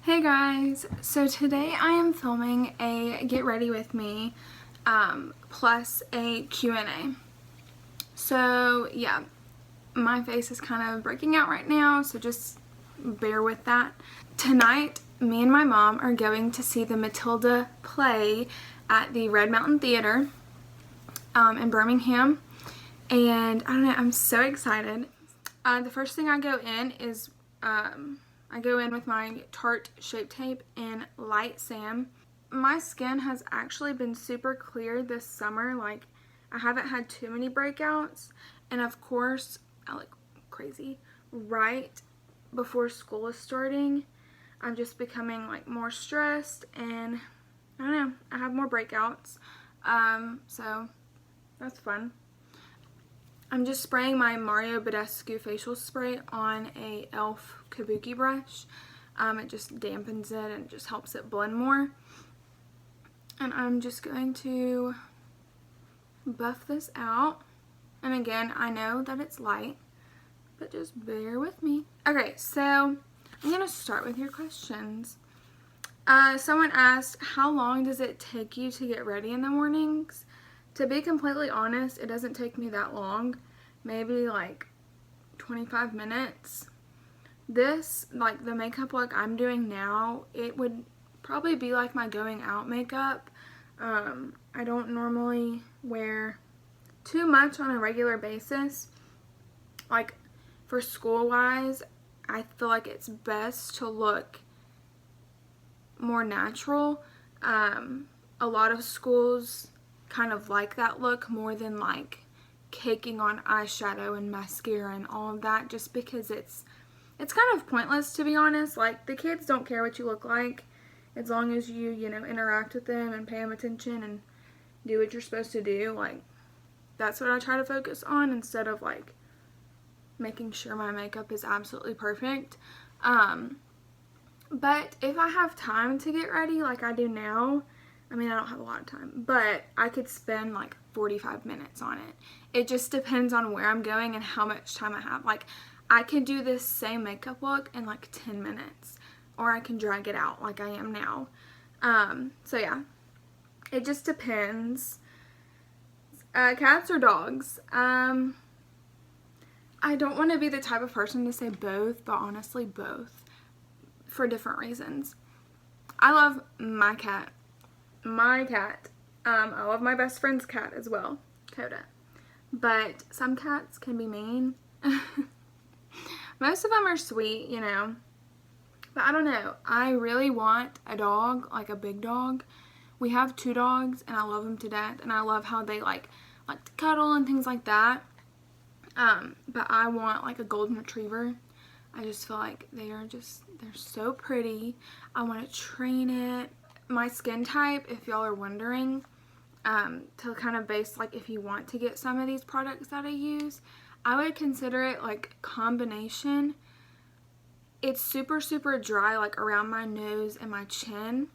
Hey guys, so today I am filming a get ready with me plus a Q&A. So yeah, my face is kind of breaking out right now, so just bear with that. Tonight, me and my mom are going to see the Matilda play at the Red Mountain Theater in Birmingham, and I don't know, I'm so excited. The first thing I go in is I go in with my Tarte Shape Tape in Light Sand. My skin has actually been super clear this summer. Like, I haven't had too many breakouts. And of course, I look crazy. Right before school is starting, I'm just becoming like more stressed and I don't know, I have more breakouts. So that's fun. I'm just spraying my Mario Badescu facial spray on a e.l.f. kabuki brush. It just dampens it and just helps it blend more. And I'm just going to buff this out. And again, I know that it's light, but just bear with me. Okay, so I'm going to start with your questions. Someone asked, how long does it take you to get ready in the mornings? To be completely honest, it doesn't take me that long. Maybe like 25 minutes. This, like the makeup look I'm doing now, it would probably be like my going out makeup. I don't normally wear too much on a regular basis. Like for school wise, I feel like it's best to look more natural. A lot of schools kind of like that look more than like caking on eyeshadow and mascara and all of that, just because it's kind of pointless, to be honest. Like, the kids don't care what you look like as long as you know, interact with them and pay them attention and do what you're supposed to do. Like, that's what I try to focus on instead of like making sure my makeup is absolutely perfect. But if I have time to get ready like I do now, I mean, I don't have a lot of time, but I could spend like 45 minutes on it. It just depends on where I'm going and how much time I have. Like, I could do this same makeup look in like 10 minutes, or I can drag it out like I am now. So yeah, it just depends. Cats or dogs? I don't want to be the type of person to say both, but honestly both, for different reasons. I love my cat. I love my best friend's cat as well, Coda. But some cats can be mean. Most of them are sweet, you know. But I don't know. I really want a dog, like a big dog. We have 2 dogs, and I love them to death. And I love how they like to cuddle and things like that. But I want like a golden retriever. I just feel like they're so pretty. I want to train it. My skin type, if y'all are wondering, to kind of base like if you want to get some of these products that I use, I would consider it like combination. It's super dry like around my nose and my chin,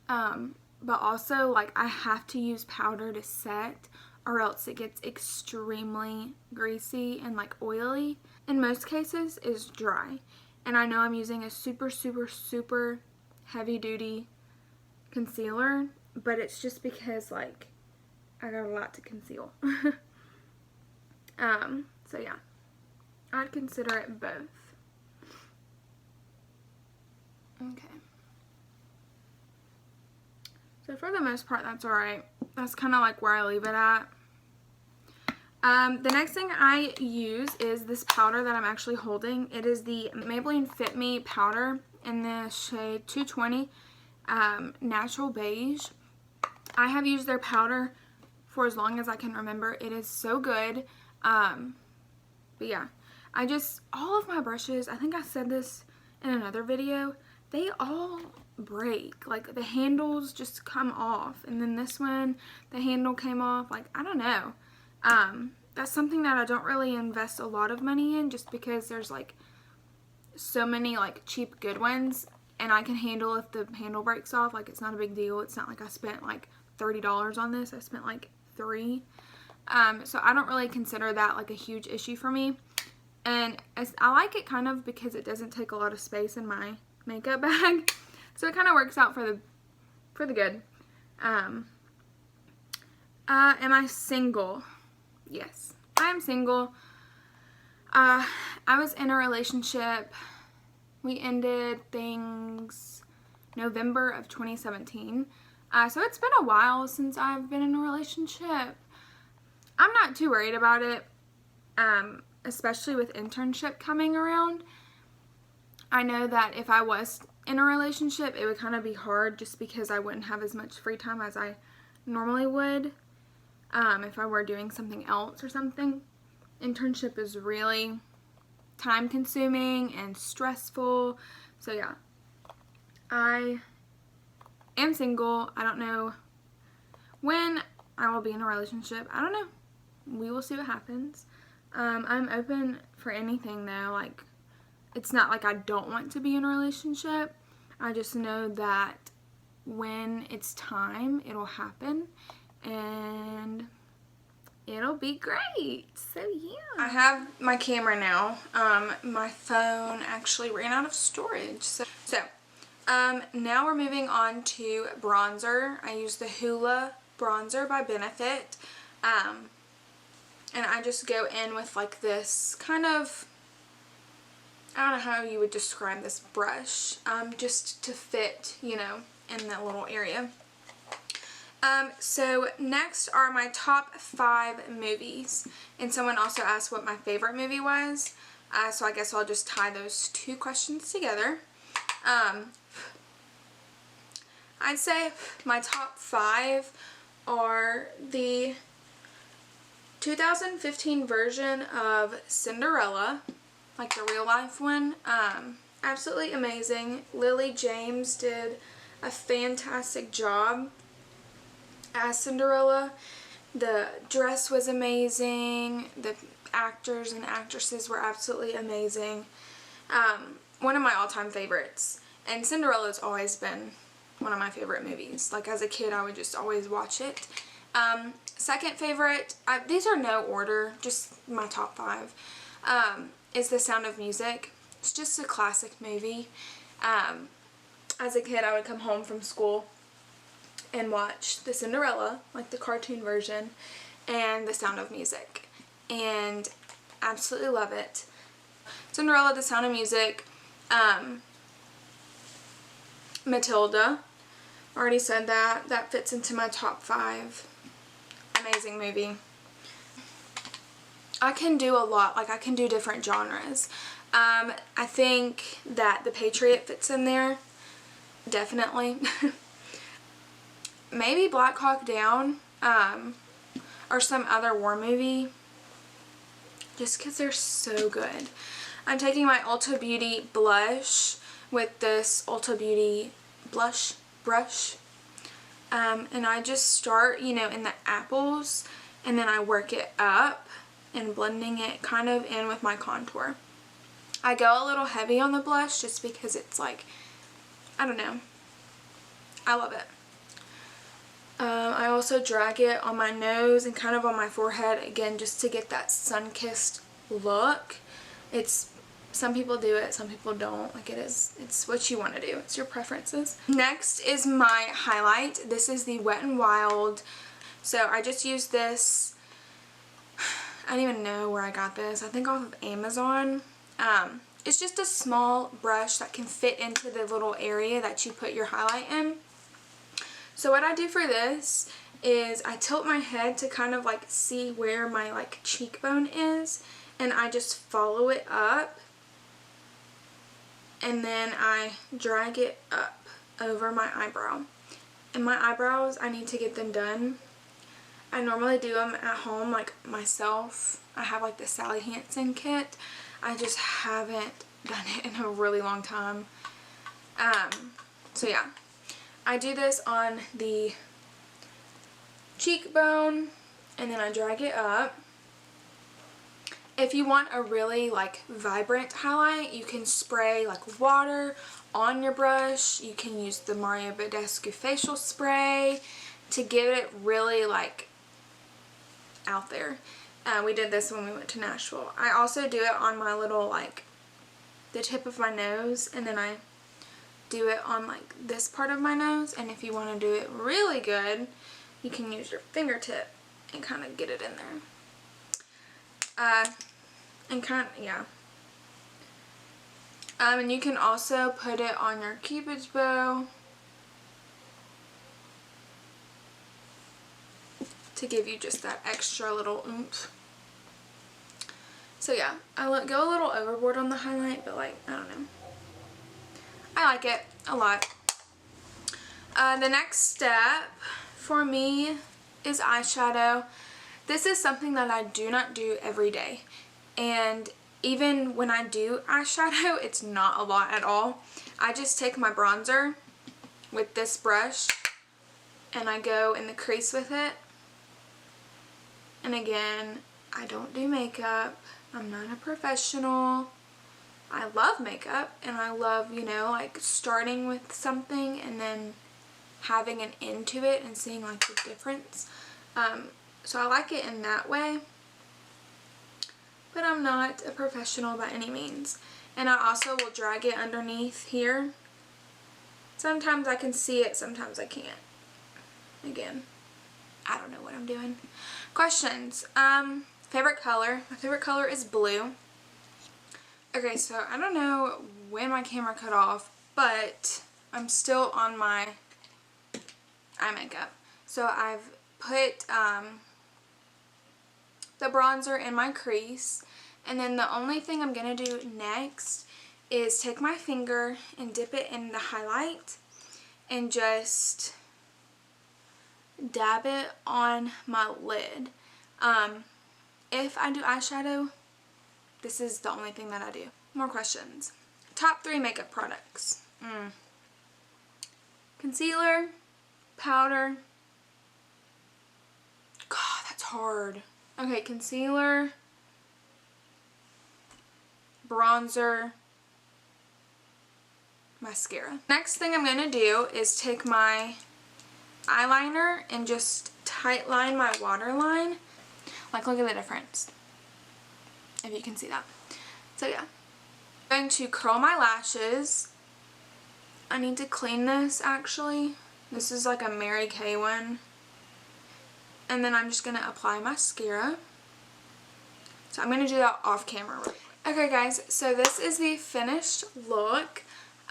but also like I have to use powder to set or else it gets extremely greasy and like oily. In most cases is dry, and I know I'm using a super heavy duty concealer, but it's just because like I got a lot to conceal. So yeah, I'd consider it both. Okay, so for the most part that's alright. That's kind of like where I leave it at. The next thing I use is this powder that I'm actually holding. It is the Maybelline Fit Me powder in the shade 220 Natural Beige. I have used their powder for as long as I can remember. It is so good. But yeah, all of my brushes, I think I said this in another video, they all break. Like, the handles just come off. And then this one, the handle came off. Like, I don't know. That's something that I don't really invest a lot of money in, just because there's like so many like cheap good ones, and I can handle if the handle breaks off. Like, it's not a big deal. It's not like I spent like $30 on this. I spent like $3. So I don't really consider that like a huge issue for me. And I like it kind of because it doesn't take a lot of space in my makeup bag. So it kind of works out for the good. Am I single? Yes, I am single. I was in a relationship. We ended things November of 2017. So it's been a while since I've been in a relationship. I'm not too worried about it, especially with internship coming around. I know that if I was in a relationship, it would kind of be hard just because I wouldn't have as much free time as I normally would if I were doing something else or something. Internship is really time consuming and stressful. So yeah, I am single. I don't know when I will be in a relationship. I don't know. We will see what happens. I'm open for anything though. Like, it's not like I don't want to be in a relationship. I just know that when it's time, it'll happen and it'll be great. So yeah. I have my camera now. My phone actually ran out of storage. So now we're moving on to bronzer. I use the Hoola bronzer by Benefit. And I just go in with like this kind of, I don't know how you would describe this brush, just to fit, you know, in that little area. So next are my top 5 movies, and someone also asked what my favorite movie was, so I guess I'll just tie those 2 questions together. I'd say my top 5 are the 2015 version of Cinderella, like the real life one. Absolutely amazing. Lily James did a fantastic job as Cinderella. The dress was amazing. The actors and actresses were absolutely amazing. One of my all-time favorites. And Cinderella's always been one of my favorite movies. Like, as a kid, I would just always watch it. Second favorite, these are no order, just my top 5, is The Sound of Music. It's just a classic movie. As a kid, I would come home from school and watch the Cinderella, like the cartoon version, and The Sound of Music, and absolutely love it. Cinderella, The Sound of Music, Matilda, already said that. That fits into my top 5. Amazing movie. I can do a lot, like I can do different genres. I think that The Patriot fits in there, definitely. Maybe Black Hawk Down, or some other war movie, just because they're so good. I'm taking my Ulta Beauty blush with this Ulta Beauty blush brush, and I just start, you know, in the apples, and then I work it up and blending it kind of in with my contour. I go a little heavy on the blush just because it's like, I don't know, I love it. I also drag it on my nose and kind of on my forehead, again, just to get that sun-kissed look. Some people do it, some people don't. Like, it's what you want to do. It's your preferences. Next is my highlight. This is the Wet n Wild. So I just used this, I don't even know where I got this. I think off of Amazon. It's just a small brush that can fit into the little area that you put your highlight in. So what I do for this is I tilt my head to kind of like see where my like cheekbone is, and I just follow it up, and then I drag it up over my eyebrow. And my eyebrows, I need to get them done. I normally do them at home, like myself. I have like the Sally Hansen kit. I just haven't done it in a really long time. So yeah. I do this on the cheekbone, and then I drag it up. If you want a really like vibrant highlight, you can spray like water on your brush. You can use the Mario Badescu facial spray to give it really like out there. We did this when we went to Nashville. I also do it on my little like the tip of my nose, and then I do it on like this part of my nose, and if you want to do it really good, you can use your fingertip and kind of get it in there. And you can also put it on your Cupid's bow to give you just that extra little oomph. So yeah, I go a little overboard on the highlight, but like, I don't know. I like it a lot. The next step for me is eyeshadow. This is something that I do not do every day. And even when I do eyeshadow, it's not a lot at all. I just take my bronzer with this brush and I go in the crease with it. And again, I don't do makeup. I'm not a professional. I love makeup and I love, you know, like starting with something and then having an end to it and seeing like the difference. So I like it in that way. But I'm not a professional by any means. And I also will drag it underneath here. Sometimes I can see it, sometimes I can't. Again, I don't know what I'm doing. Questions. Favorite color. My favorite color is blue. Okay, so I don't know when my camera cut off, but I'm still on my eye makeup. So I've put the bronzer in my crease, and then the only thing I'm going to do next is take my finger and dip it in the highlight and just dab it on my lid. If I do eyeshadow, this is the only thing that I do. More questions. Top 3 makeup products. Concealer, powder. God, that's hard. Okay, concealer, bronzer, mascara. Next thing I'm going to do is take my eyeliner and just tight line my waterline. Like, look at the difference, if you can see that. So yeah, I'm going to curl my lashes. I need to clean this actually. This is like a Mary Kay one. And then I'm just going to apply mascara. So I'm going to do that off camera real quick. Okay guys, so this is the finished look.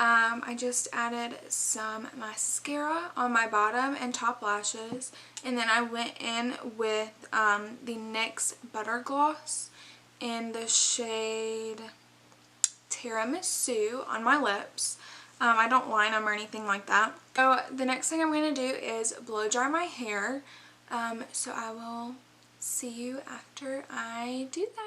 I just added some mascara on my bottom and top lashes, and then I went in with the NYX Butter Gloss in the shade Tiramisu on my lips. I don't line them or anything like that. So the next thing I'm going to do is blow dry my hair. So I will see you after I do that.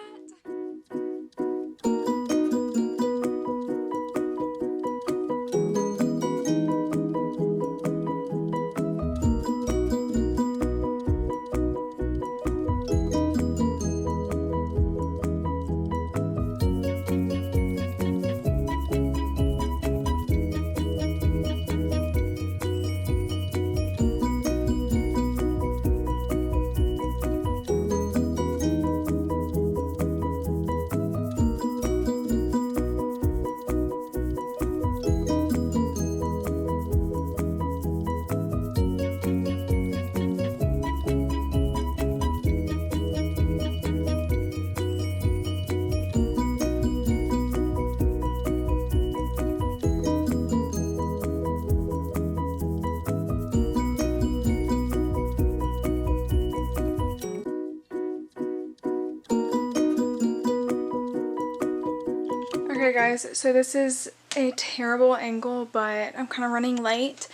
Okay guys, so this is a terrible angle, but I'm kind of running late.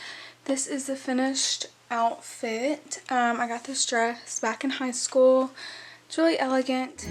This is the finished outfit. I got this dress back in high school. It's really elegant.